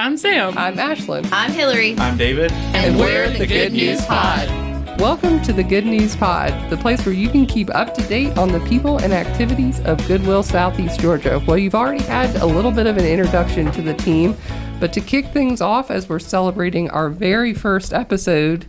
I'm Sam. I'm Ashlyn. I'm Hillary. I'm David. And we're the Good News Pod. Welcome to the Good News Pod, the place where you can keep up to date on the people and activities of Goodwill Southeast Georgia. Well, you've already had a little bit of an introduction to the team, but to kick things off as we're celebrating our very first episode.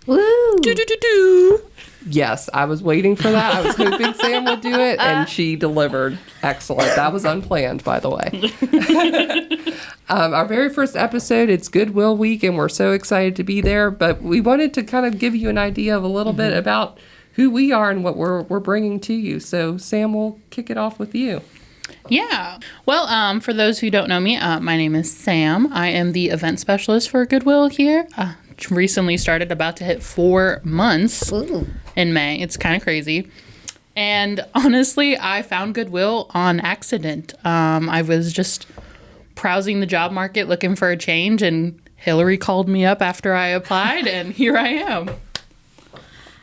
Woo! Do-do-do-do. Yes, I was waiting for that. I was hoping Sam would do it, and she delivered. Excellent. That was unplanned, by the way. Our very first episode, it's Goodwill Week, and we're so excited to be there. But we wanted to kind of give you an idea of a little bit about who we are and what we're bringing to you. So, Sam, we'll kick it off with you. Yeah. Well, for those who don't know me, my name is Sam. I am the event specialist for Goodwill here. Recently started, about to hit 4 months in May. It's kind of crazy. And honestly, I found Goodwill on accident. I was just browsing the job market looking for a change, and Hillary called me up after I applied, and here I am.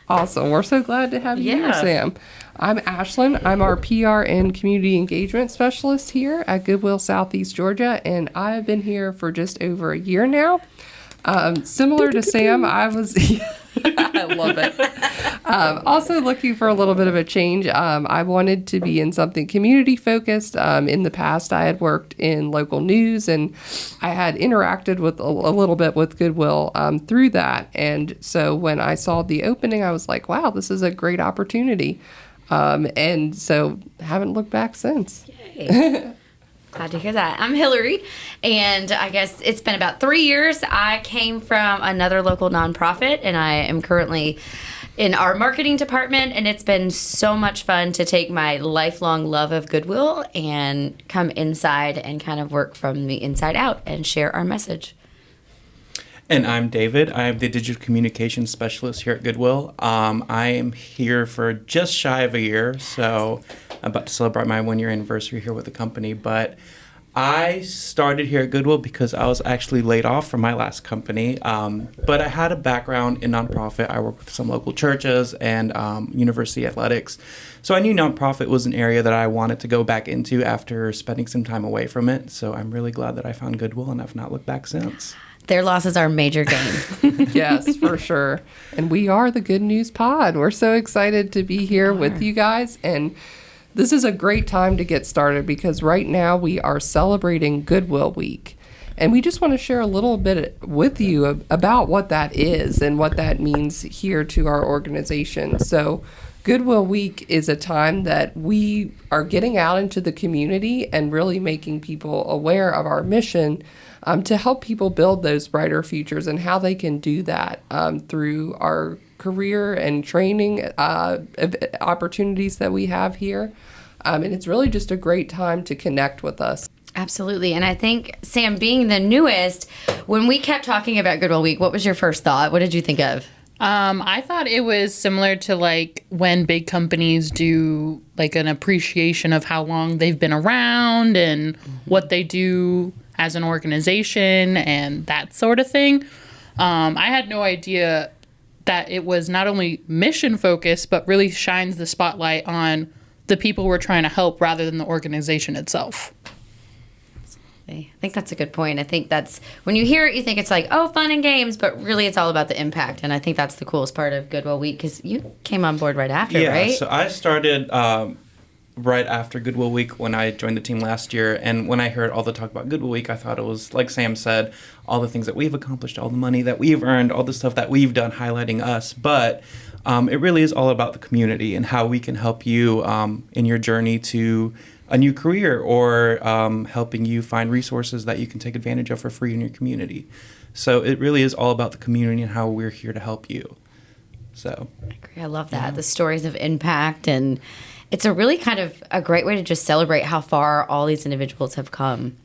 Awesome. We're so glad to have you here, Sam. I'm Ashlyn. I'm our PR and community engagement specialist here at Goodwill Southeast Georgia, and I've been here for just over a year now. Similar to Sam, I was... I love it. Also looking for a little bit of a change. I wanted to be in something community focused. In the past, I had worked in local news, and I had interacted with a little bit with Goodwill through that. And so when I saw the opening, I was like, wow, this is a great opportunity. And so haven't looked back since. Yay. Glad to hear that. I'm Hillary, and I guess it's been about 3 years. I came from another local nonprofit, and I am currently in our marketing department, and it's been so much fun to take my lifelong love of Goodwill and come inside and kind of work from the inside out and share our message. And I'm David. I'm the digital communications specialist here at Goodwill. I am here for just shy of a year, so I'm about to celebrate my 1 year anniversary here with the company. But I started here at Goodwill because I was actually laid off from my last company. But I had a background in nonprofit. I worked with some local churches and university athletics. So I knew nonprofit was an area that I wanted to go back into after spending some time away from it. So I'm really glad that I found Goodwill, and I've not looked back since. Their loss is our major gain. Yes, for sure. And we are the Good News Pod. We're so excited to be here with you guys. And this is a great time to get started because right now we are celebrating Goodwill Week. And we just want to share a little bit with you about what that is and what that means here to our organization. So Goodwill Week is a time that we are getting out into the community and really making people aware of our mission to help people build those brighter futures and how they can do that through our career and training opportunities that we have here. And it's really just a great time to connect with us. Absolutely. And I think, Sam, being the newest, when we kept talking about Goodwill Week, what was your first thought? What did you think of? I thought it was similar to like when big companies do like an appreciation of how long they've been around and what they do as an organization and that sort of thing. I had no idea that it was not only mission focused, but really shines the spotlight on the people we're trying to help rather than the organization itself. I think that's a good point. I think that's, when you hear it, you think it's like, oh, fun and games, but really it's all about the impact. And I think that's the coolest part of Goodwill Week because you came on board right after, right? Yeah, so I started right after Goodwill Week when I joined the team last year. And when I heard all the talk about Goodwill Week, I thought it was, like Sam said, all the things that we've accomplished, all the money that we've earned, all the stuff that we've done highlighting us. But it really is all about the community and how we can help you in your journey to a new career or helping you find resources that you can take advantage of for free in your community. So it really is all about the community and how we're here to help you. So I agree. I love that. Yeah. The stories of impact, and it's a really kind of a great way to just celebrate how far all these individuals have come.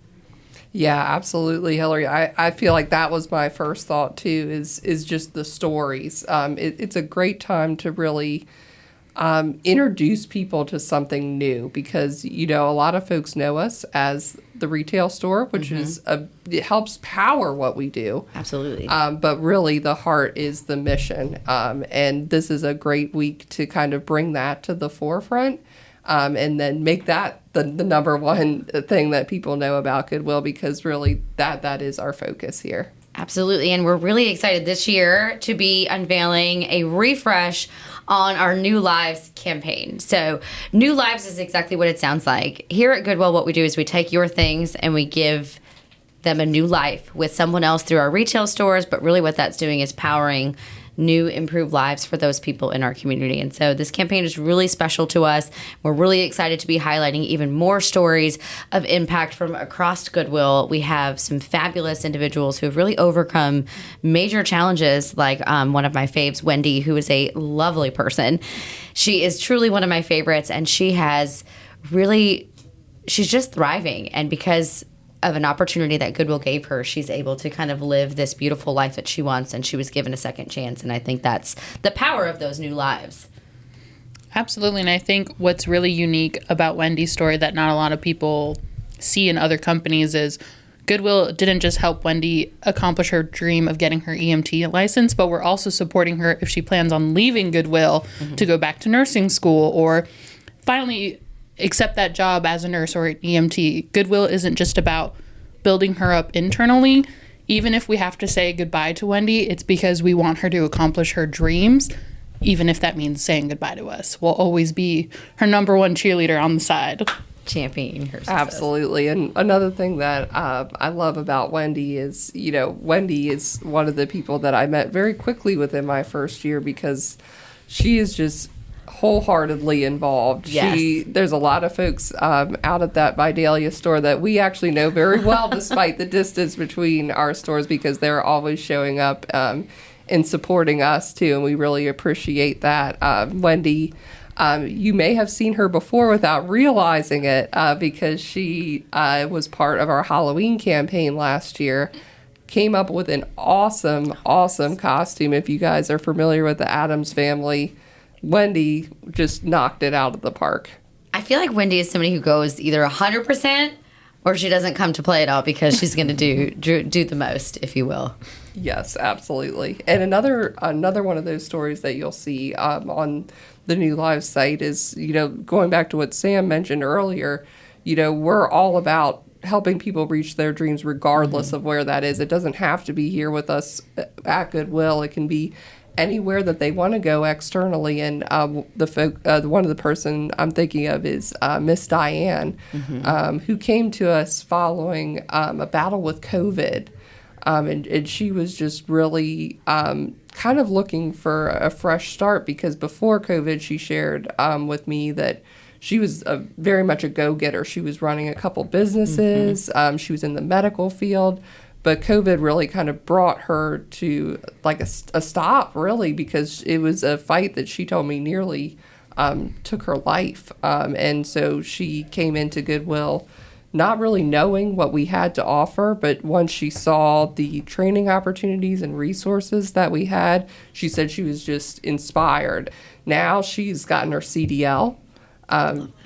Yeah, absolutely, Hillary. I feel like that was my first thought too, is just the stories. It's a great time to really introduce people to something new because, you know, a lot of folks know us as the retail store, which is it helps power what we do. Absolutely. But really the heart is the mission. And this is a great week to kind of bring that to the forefront. and then make that the number one thing that people know about Goodwill, because really that is our focus here. Absolutely. And we're really excited this year to be unveiling a refresh on our New Lives campaign. So New Lives is exactly what it sounds like. Here at Goodwill, what we do is we take your things and we give them a new life with someone else through our retail stores. But really what that's doing is powering new, improved lives for those people in our community. And so this campaign is really special to us. We're really excited to be highlighting even more stories of impact from across Goodwill. We have some fabulous individuals who have really overcome major challenges, like one of my faves, Wendy, who is a lovely person. She is truly one of my favorites, and she's just thriving. And because of an opportunity that Goodwill gave her, she's able to kind of live this beautiful life that she wants, and she was given a second chance. And I think that's the power of those new lives. Absolutely. And I think what's really unique about Wendy's story that not a lot of people see in other companies is Goodwill didn't just help Wendy accomplish her dream of getting her EMT license, but we're also supporting her if she plans on leaving Goodwill to go back to nursing school or finally accept that job as a nurse or an EMT. Goodwill isn't just about building her up internally. Even if we have to say goodbye to Wendy, it's because we want her to accomplish her dreams, even if that means saying goodbye to us. We'll always be her number one cheerleader on the side. Championing her success. Absolutely. And another thing that I love about Wendy is, Wendy is one of the people that I met very quickly within my first year, because she is just wholeheartedly involved. Yes. There's a lot of folks out at that Vidalia store that we actually know very well, despite the distance between our stores, because they're always showing up and supporting us too, and we really appreciate that. Wendy, you may have seen her before without realizing it, because she was part of our Halloween campaign last year. Came up with an awesome costume. If you guys are familiar with the Addams Family, Wendy just knocked it out of the park. I feel like Wendy is somebody who goes either 100% or she doesn't come to play at all, because she's going to do the most, if you will. Yes, absolutely. And another one of those stories that you'll see on the New Lives site is, going back to what Sam mentioned earlier, we're all about helping people reach their dreams regardless of where that is. It doesn't have to be here with us at Goodwill. It can be anywhere that they want to go externally. And one of the person I'm thinking of is Miss Diane, who came to us following a battle with COVID. And she was just really kind of looking for a fresh start, because before COVID, she shared with me that she was very much a go-getter. She was running a couple businesses. She was in the medical field. But COVID really kind of brought her to like a stop, really, because it was a fight that she told me nearly took her life. And so she came into Goodwill not really knowing what we had to offer, but once she saw the training opportunities and resources that we had, she said she was just inspired. Now she's gotten her CDL.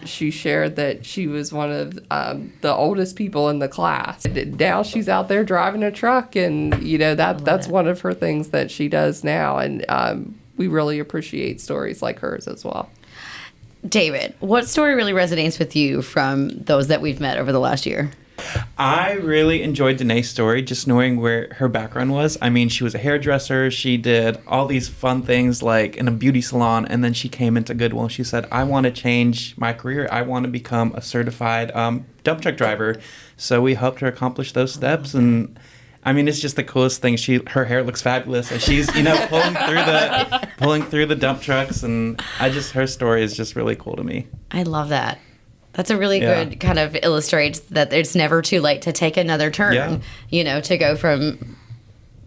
She shared that she was one of the oldest people in the class. Now she's out there driving a truck, and that's one of her things that she does now, and we really appreciate stories like hers as well. David, what story really resonates with you from those that we've met over the last year? I really enjoyed Danae's story, just knowing where her background was. I mean, she was a hairdresser. She did all these fun things like in a beauty salon, and then she came into Goodwill and she said, I want to change my career. I want to become a certified dump truck driver. So we helped her accomplish those steps, and I mean, it's just the coolest thing. Her hair looks fabulous, and she's pulling through the dump trucks, and her story is just really cool to me. I love that. That's a really good kind of illustrates that it's never too late to take another turn. To go from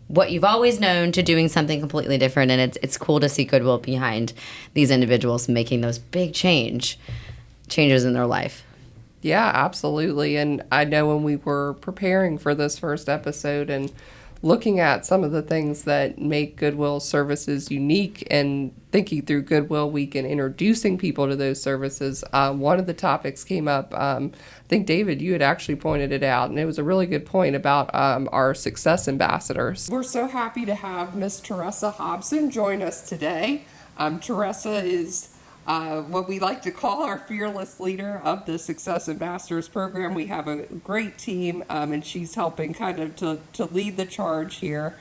what you've always known to doing something completely different, and it's cool to see Goodwill behind these individuals making those big changes in their life. Yeah, absolutely. And I know when we were preparing for this first episode and looking at some of the things that make Goodwill services unique and thinking through Goodwill Week and introducing people to those services, one of the topics came up. I think, David, you had actually pointed it out, and it was a really good point about our success ambassadors. We're so happy to have Miss Teresa Hobson join us today. Teresa is what we like to call our fearless leader of the Success Ambassadors program. We have a great team, and she's helping kind of to lead the charge here.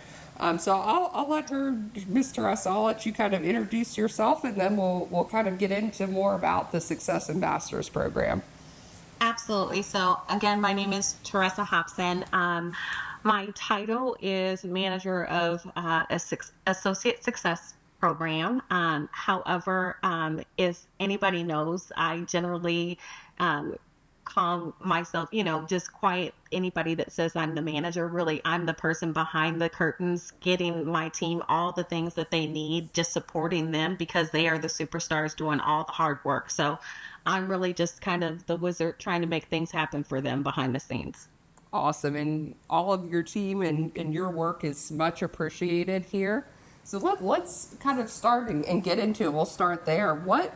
So I'll let her, Miss Teresa, I'll let you kind of introduce yourself, and then we'll kind of get into more about the Success Ambassadors program. Absolutely. So again, my name is Teresa Hobson. My title is manager of associate success program. However, if anybody knows, I generally call myself, just quiet anybody that says I'm the manager. Really, I'm the person behind the curtains, getting my team all the things that they need, just supporting them because they are the superstars doing all the hard work. So I'm really just kind of the wizard trying to make things happen for them behind the scenes. Awesome. And all of your team and your work is much appreciated here. So let's kind of start and get into it. We'll start there. What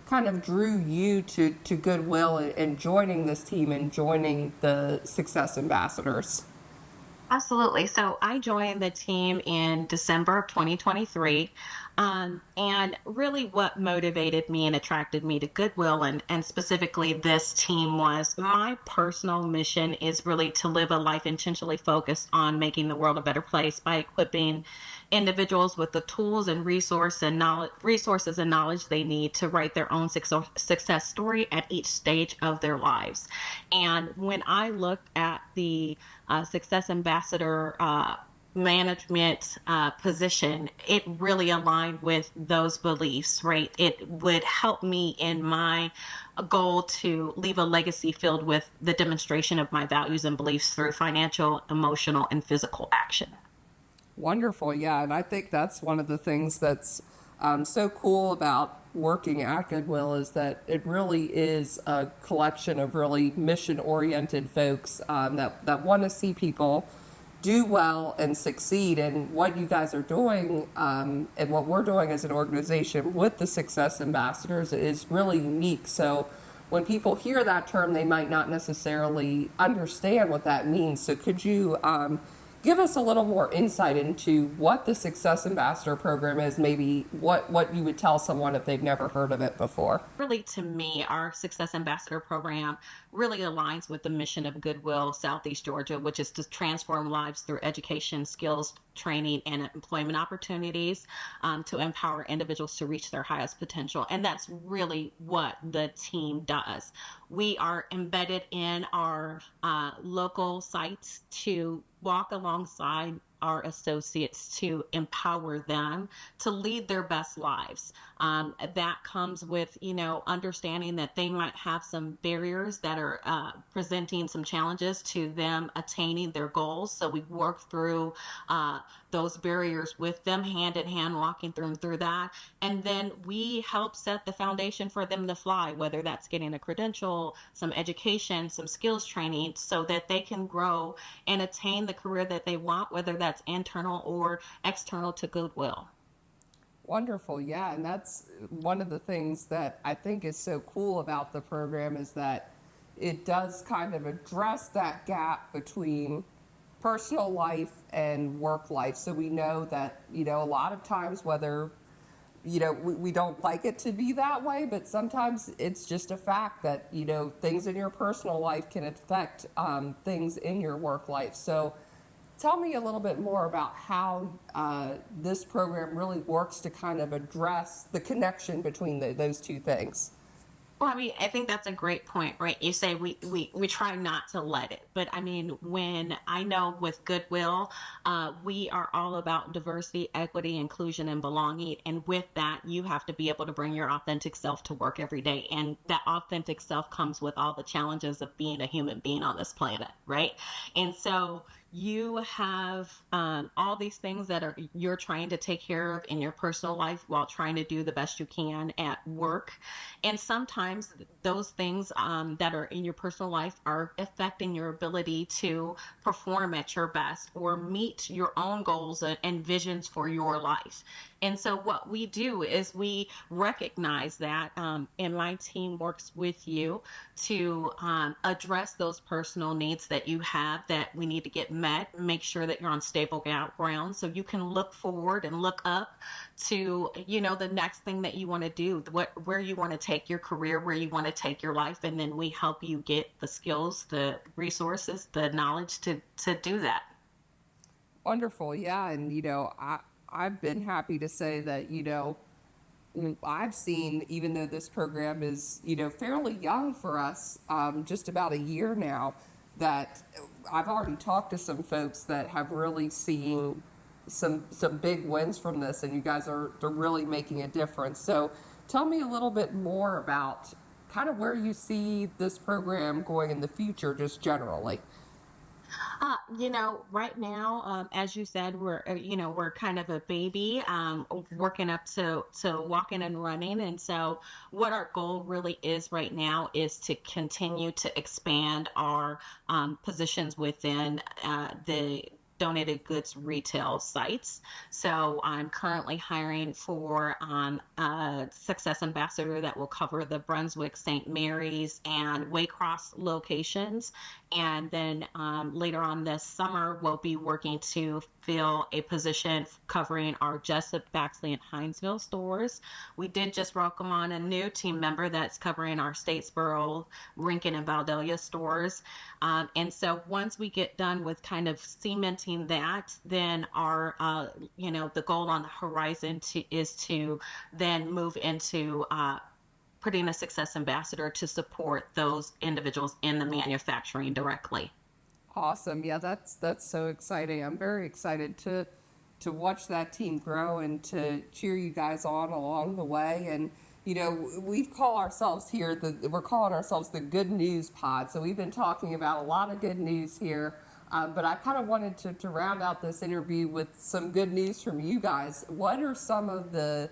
kind of drew you to Goodwill and joining this team and joining the Success Ambassadors? Absolutely. So I joined the team in December of 2023. And really what motivated me and attracted me to Goodwill and specifically this team was my personal mission is really to live a life intentionally focused on making the world a better place by equipping individuals with the tools and resources and knowledge they need to write their own success story at each stage of their lives. And when I looked at the Success Ambassador management position, it really aligned with those beliefs, right? It would help me in my goal to leave a legacy filled with the demonstration of my values and beliefs through financial, emotional, and physical action. Wonderful. Yeah. And I think that's one of the things that's so cool about working at Goodwill is that it really is a collection of really mission-oriented folks that want to see people do well and succeed. And what you guys are doing and what we're doing as an organization with the Success Ambassadors is really unique. So when people hear that term, they might not necessarily understand what that means. So could you give us a little more insight into what the Success Ambassador program is, maybe what you would tell someone if they've never heard of it before? Really, to me, our Success Ambassador program really aligns with the mission of Goodwill Southeast Georgia, which is to transform lives through education, skills, training, and employment opportunities to empower individuals to reach their highest potential. And that's really what the team does. We are embedded in our local sites to walk alongside our associates to empower them to lead their best lives. That comes with, understanding that they might have some barriers that are presenting some challenges to them attaining their goals. So we work through those barriers with them, hand in hand, walking through that. And then we help set the foundation for them to fly, whether that's getting a credential, some education, some skills training, so that they can grow and attain the career that they want, whether that's internal or external to Goodwill. Wonderful. Yeah. And that's one of the things that I think is so cool about the program is that it does kind of address that gap between personal life and work life. So we know that, a lot of times whether, we don't like it to be that way, but sometimes it's just a fact that, things in your personal life can affect things in your work life. So tell me a little bit more about how this program really works to kind of address the connection between those two things. Well, I think that's a great point, right? You say we try not to let it. But when I know with Goodwill, we are all about diversity, equity, inclusion, and belonging. And with that, you have to be able to bring your authentic self to work every day. And that authentic self comes with all the challenges of being a human being on this planet, right? And so you have all these things that you're trying to take care of in your personal life while trying to do the best you can at work. And sometimes those things that are in your personal life are affecting your ability to perform at your best or meet your own goals and visions for your life. And so what we do is we recognize that, and my team works with you to address those personal needs that you have that we need to get met met, make sure that you're on stable ground so you can look forward and look up to, the next thing that you want to do, where you want to take your career, where you want to take your life. And then we help you get the skills, the resources, the knowledge to do that. Wonderful. Yeah. And, I've been happy to say that, I've seen, even though this program is, fairly young for us, just about a year now, that I've already talked to some folks that have really seen some big wins from this, and you guys they're really making a difference. So tell me a little bit more about kind of where you see this program going in the future, just generally. Right now, as you said, we're kind of a baby, working up to walking and running. And so what our goal really is right now is to continue to expand our positions within the donated goods retail sites. So I'm currently hiring for a success ambassador that will cover the Brunswick, St. Mary's, and Waycross locations. And then later on this summer, we'll be working to fill a position covering our Jessup, Baxley, and Hinesville stores. We did just welcome on a new team member that's covering our Statesboro, Rincon, and Valdelia stores. And so once we get done with kind of cementing that, then our, the goal on the horizon is to then move into putting a success ambassador to support those individuals in the manufacturing directly. Awesome. Yeah, that's so exciting. I'm very excited to watch that team grow and to cheer you guys on along the way. And we're calling ourselves the Good News Pod. So we've been talking about a lot of good news here. But I kind of wanted to round out this interview with some good news from you guys. What are some of the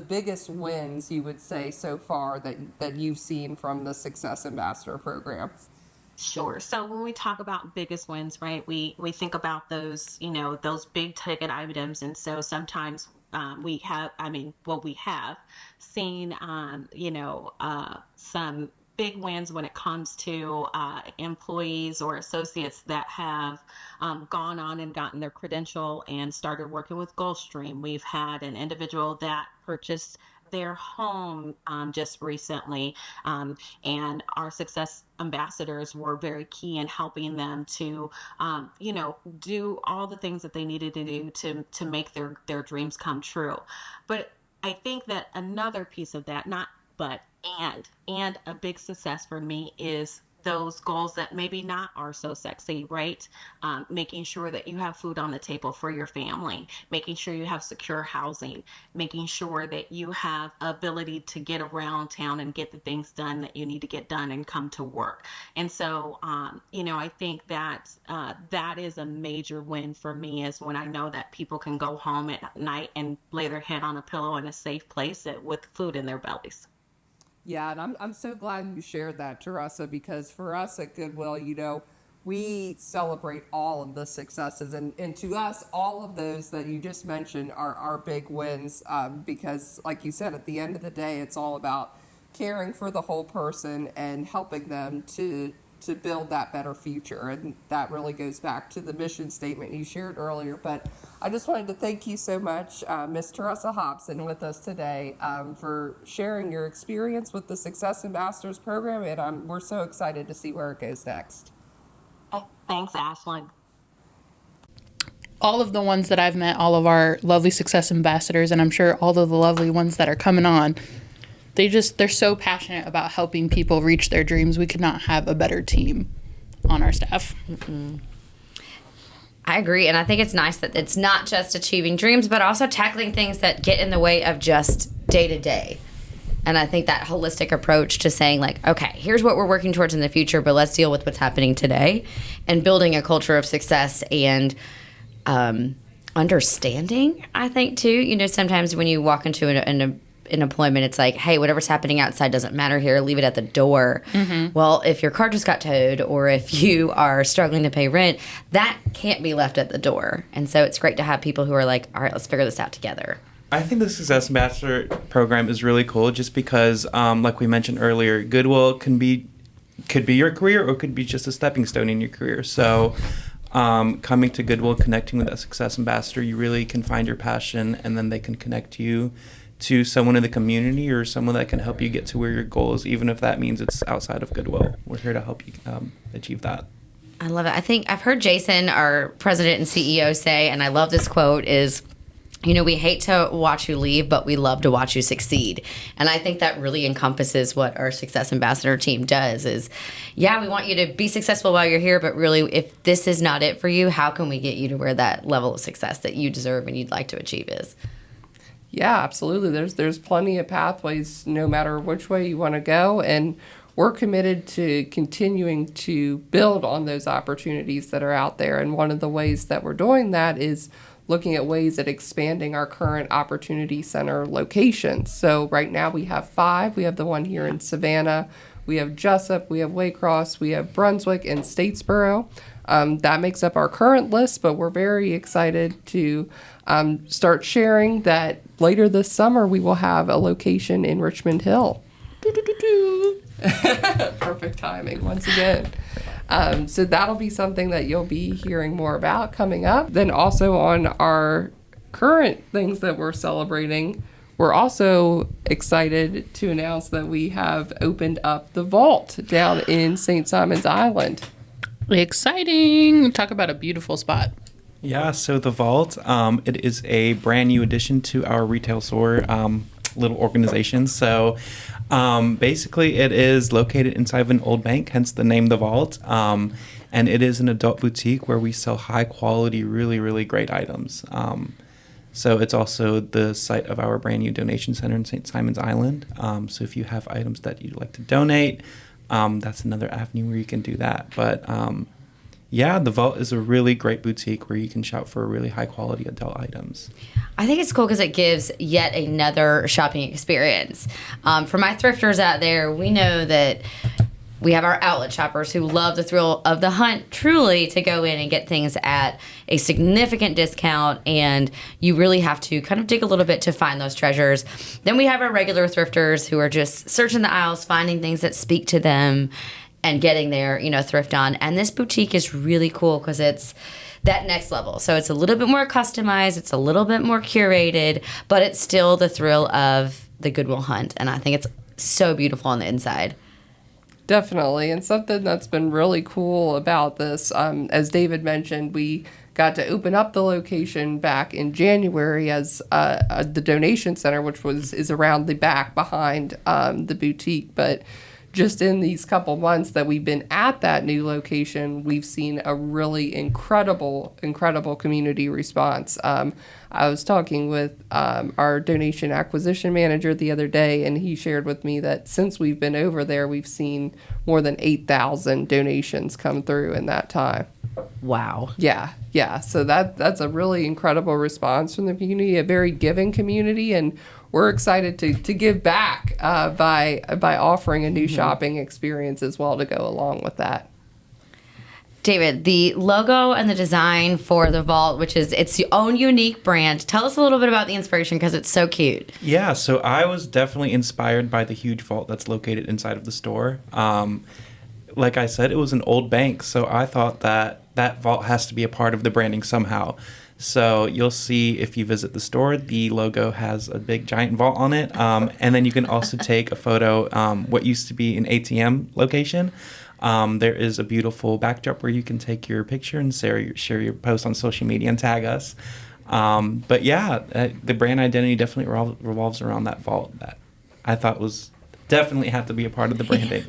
biggest wins you would say so far that you've seen from the Success Ambassador program? Sure. So when we talk about biggest wins, right, we think about those, those big ticket items. And so sometimes we have seen, some big wins when it comes to employees or associates that have gone on and gotten their credential and started working with Gulfstream. We've had an individual that purchased their home just recently, and our success ambassadors were very key in helping them to do all the things that they needed to do to make their dreams come true. But I think that another piece of that, and a big success for me is those goals that maybe not are so sexy, right? Making sure that you have food on the table for your family, making sure you have secure housing, making sure that you have ability to get around town and get the things done that you need to get done and come to work. And so, I think that that is a major win for me, is when I know that people can go home at night and lay their head on a pillow in a safe place with food in their bellies. Yeah, and I'm so glad you shared that, Teresa, because for us at Goodwill, we celebrate all of the successes. And to us, all of those that you just mentioned are big wins because, like you said, at the end of the day, it's all about caring for the whole person and helping them to build that better future. And that really goes back to the mission statement you shared earlier. But I just wanted to thank you so much, Ms. Teresa Hobson, with us today for sharing your experience with the Success Ambassadors program. And we're so excited to see where it goes next. Thanks, Ashlyn. All of the ones that I've met, all of our lovely Success Ambassadors, and I'm sure all of the lovely ones that are coming on, they're so passionate about helping people reach their dreams. We could not have a better team on our staff. Mm-mm. I agree. And I think it's nice that it's not just achieving dreams, but also tackling things that get in the way of just day to day. And I think that holistic approach to saying, like, okay, here's what we're working towards in the future, but let's deal with what's happening today, and building a culture of success and understanding, I think, too. Sometimes when you walk into an employment, it's like, hey, whatever's happening outside doesn't matter here, leave it at the door. Mm-hmm. Well, if your car just got towed, or if you are struggling to pay rent, that can't be left at the door. And so it's great to have people who are like, all right, let's figure this out together. I think the Success Ambassador program is really cool just because, like we mentioned earlier, Goodwill could be your career or could be just a stepping stone in your career. So coming to Goodwill, connecting with a success ambassador, you really can find your passion, and then they can connect you to someone in the community or someone that can help you get to where your goal is, even if that means it's outside of Goodwill. We're here to help you achieve that. I love it. I think I've heard Jason, our president and CEO, say, and I love this quote, is, we hate to watch you leave, but we love to watch you succeed. And I think that really encompasses what our Success Ambassador team does is, we want you to be successful while you're here, but really, if this is not it for you, how can we get you to where that level of success that you deserve and you'd like to achieve is? Yeah, absolutely. There's plenty of pathways no matter which way you want to go, and we're committed to continuing to build on those opportunities that are out there. And one of the ways that we're doing that is looking at ways at expanding our current Opportunity Center locations. So right now we have 5. We have the one here in Savannah, we have Jessup, we have Waycross, we have Brunswick, and Statesboro. That makes up our current list, but we're very excited to start sharing that later this summer we will have a location in Richmond Hill. Perfect timing once again. So that'll be something that you'll be hearing more about coming up. Then also on our current things that we're celebrating, we're also excited to announce that we have opened up the vault down in St. Simons Island. Exciting. Talk about a beautiful spot. Yeah, so the vault, it is a brand new addition to our retail store little organization. So basically it is located inside of an old bank, hence the name The Vault. And it is an adult boutique where we sell high quality, really, really great items. So it's also the site of our brand new donation center in St. Simons Island. So if you have items that you'd like to donate, that's another avenue where you can do that. But the Vault is a really great boutique where you can shop for really high quality adult items. I think it's cool because it gives yet another shopping experience. For my thrifters out there, we know that we have our outlet shoppers who love the thrill of the hunt, truly, to go in and get things at a significant discount, and you really have to kind of dig a little bit to find those treasures. Then we have our regular thrifters who are just searching the aisles, finding things that speak to them, and getting their, thrift on. And this boutique is really cool because it's that next level. So it's a little bit more customized, it's a little bit more curated, but it's still the thrill of the Goodwill hunt. And I think it's so beautiful on the inside. Definitely. And something that's been really cool about this, as David mentioned, we got to open up the location back in January as the donation center, which is around the back behind the boutique. But just in these couple months that we've been at that new location, we've seen a really incredible community response. I was talking with our donation acquisition manager the other day, and he shared with me that since we've been over there, we've seen more than 8,000 donations come through in that time. Wow. Yeah. So that's a really incredible response from the community, a very giving community, and we're excited to give back by offering a new shopping experience as well to go along with that. David, the logo and the design for the Vault, which is its own unique brand, tell us a little bit about the inspiration because it's so cute. Yeah, so I was definitely inspired by the huge vault that's located inside of the store. Like I said, it was an old bank, so I thought that vault has to be a part of the branding somehow. So you'll see if you visit the store, the logo has a big giant vault on it. And then you can also take a photo, what used to be an ATM location. There is a beautiful backdrop where you can take your picture and share your post on social media and tag us. But yeah, the brand identity definitely revolves around that vault that I thought was definitely had to be a part of the branding.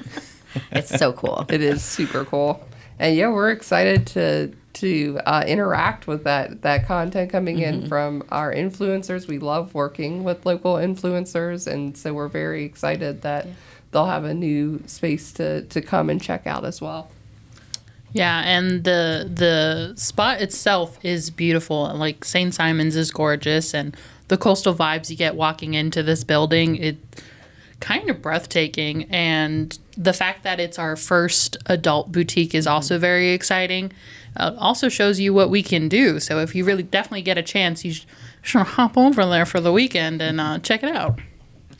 It's so cool. It is super cool. And yeah, we're excited to interact with that content coming in from our influencers. We love working with local influencers, and so we're very excited that they'll have a new space to come and check out as well. Yeah, and the spot itself is beautiful. Like St. Simons is gorgeous, and the coastal vibes you get walking into this building, it kind of breathtaking. And the fact that it's our first adult boutique is also very exciting. Also shows you what we can do. So if you really definitely get a chance, you should hop over there for the weekend and check it out.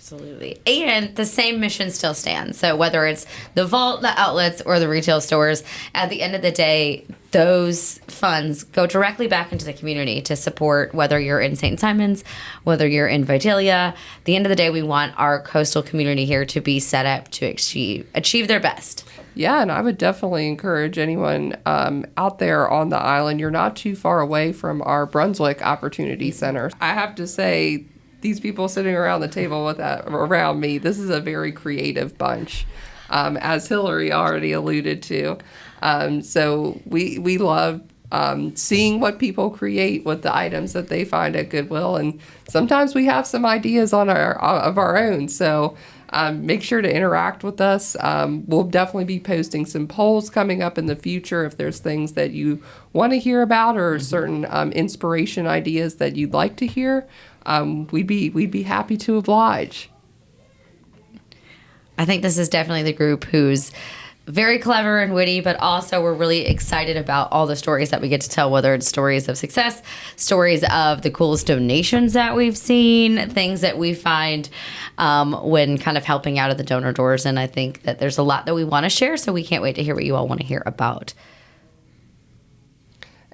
Absolutely. And the same mission still stands. So whether it's the vault, the outlets, or the retail stores, at the end of the day, those funds go directly back into the community to support whether you're in St. Simons, whether you're in Vidalia. At the end of the day, we want our coastal community here to be set up to achieve their best. Yeah, and I would definitely encourage anyone out there on the island. You're not too far away from our Brunswick Opportunity Center. I have to say, these people sitting around the table around me, this is a very creative bunch, as Hillary already alluded to. So we love seeing what people create with the items that they find at Goodwill, and sometimes we have some ideas of our own. So make sure to interact with us. We'll definitely be posting some polls coming up in the future if there's things that you want to hear about or certain inspiration ideas that you'd like to hear. We'd be happy to oblige. I think this is definitely the group who's very clever and witty, but also we're really excited about all the stories that we get to tell, whether it's stories of success, stories of the coolest donations that we've seen, things that we find when kind of helping out at the donor doors. And I think that there's a lot that we want to share, so we can't wait to hear what you all want to hear about.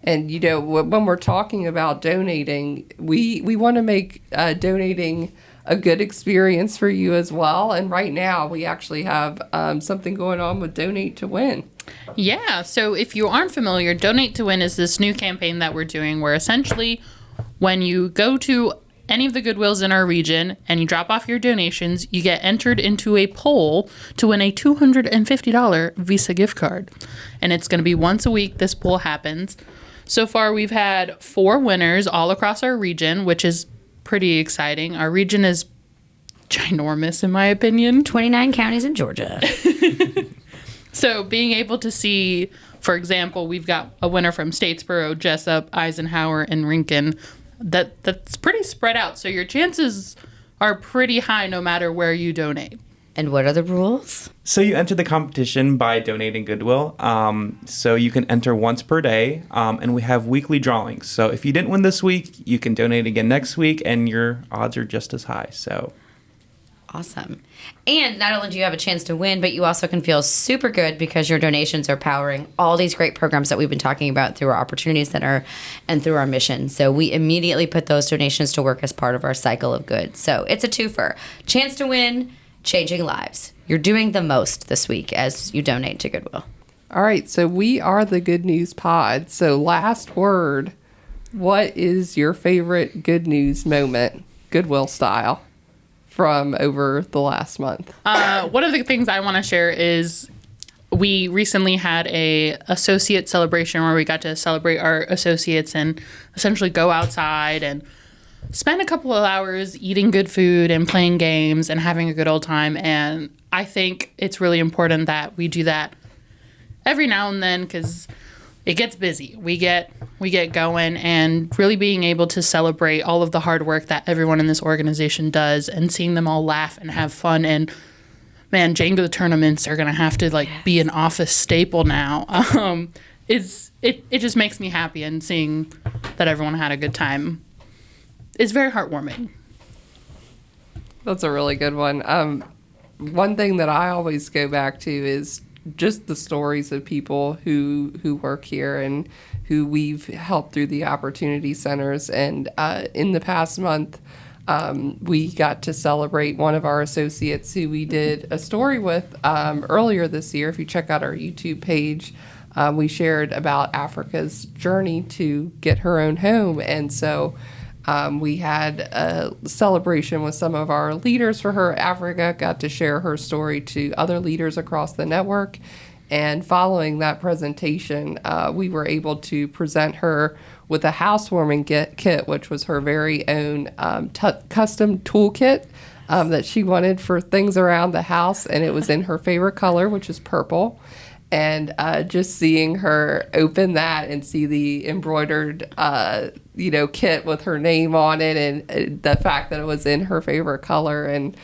And, you know, when we're talking about donating, we want to make donating a good experience for you as well. And right now, we actually have something going on with Donate to Win. Yeah, so if you aren't familiar, Donate to Win is this new campaign that we're doing where essentially when you go to any of the Goodwills in our region and you drop off your donations, you get entered into a poll to win a $250 Visa gift card. And it's going to be once a week this poll happens. So far, we've had 4 winners all across our region, which is pretty exciting. Our region is ginormous, in my opinion. 29 counties in Georgia. So being able to see, for example, we've got a winner from Statesboro, Jessup, Eisenhower, and Rincon. That's pretty spread out. So your chances are pretty high no matter where you donate. And what are the rules? So you enter the competition by donating Goodwill. So you can enter once per day, and we have weekly drawings. So if you didn't win this week, you can donate again next week, and your odds are just as high. So awesome. And not only do you have a chance to win, but you also can feel super good because your donations are powering all these great programs that we've been talking about through our Opportunity Center and through our mission. So we immediately put those donations to work as part of our cycle of good. So it's a twofer. Chance to win, changing lives. You're doing the most this week as you donate to Goodwill. All right, so we are the Good News Pod. So last word, what is your favorite good news moment, Goodwill style, from over the last month? One of the things I want to share is we recently had a associate celebration where we got to celebrate our associates and essentially go outside and spend a couple of hours eating good food and playing games and having a good old time. And I think it's really important that we do that every now and then because it gets busy. We get going, and really being able to celebrate all of the hard work that everyone in this organization does and seeing them all laugh and have fun. And man, Jenga tournaments are going to have to be an office staple now. It just makes me happy, and seeing that everyone had a good time is very heartwarming. That's a really good one. One thing that I always go back to is just the stories of people who work here and who we've helped through the opportunity centers. And in the past month, we got to celebrate one of our associates who we did a story with earlier this year. If you check out our YouTube page, we shared about Africa's journey to get her own home. And so we had a celebration with some of our leaders for her. Africa got to share her story to other leaders across the network. And following that presentation, we were able to present her with a housewarming kit, which was her very own custom toolkit that she wanted for things around the house. And it was in her favorite color, which is purple. And just seeing her open that and see the embroidered, kit with her name on it, and the fact that it was in her favorite color, and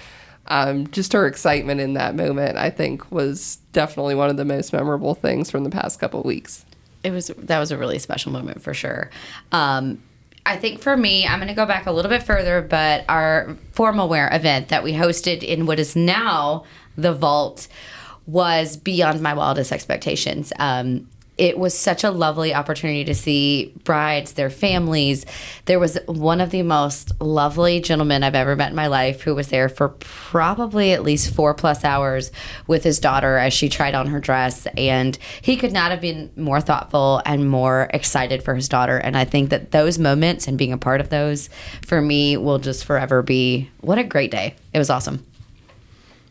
just her excitement in that moment, I think was definitely one of the most memorable things from the past couple of weeks. That was a really special moment for sure. I think for me, I'm going to go back a little bit further, but our formal wear event that we hosted in what is now the Vault was beyond my wildest expectations. It was such a lovely opportunity to see brides, their families. There was one of the most lovely gentlemen I've ever met in my life who was there for probably at least 4+ hours with his daughter as she tried on her dress. And he could not have been more thoughtful and more excited for his daughter. And I think that those moments and being a part of those for me will just forever be, what a great day. It was awesome.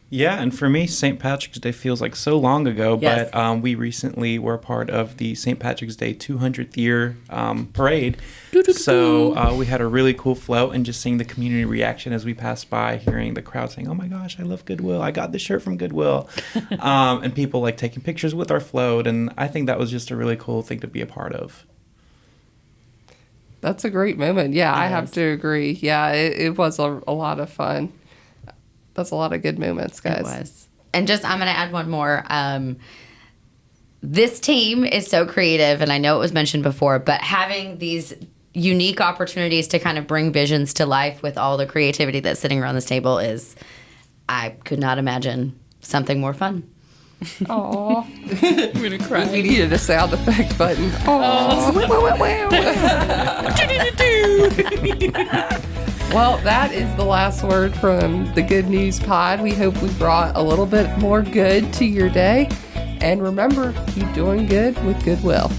Yeah, and for me, St. Patrick's Day feels like so long ago, Yes. but we recently were part of the St. Patrick's Day 200th year parade. So we had a really cool float, and just seeing the community reaction as we passed by, hearing the crowd saying, "Oh my gosh, I love Goodwill. I got this shirt from Goodwill." And people like taking pictures with our float, and I think that was just a really cool thing to be a part of. That's a great moment. Yeah, I have to agree. Yeah, it was a lot of fun. That's a lot of good moments, guys. It was. And just, I'm going to add one more. This team is so creative, and I know it was mentioned before, but having these unique opportunities to kind of bring visions to life with all the creativity that's sitting around this table is, I could not imagine something more fun. Aw. I'm gonna cry. We needed a sound effect button. Well, that is the last word from the Good News Pod. We hope we brought a little bit more good to your day. And remember, keep doing good with Goodwill.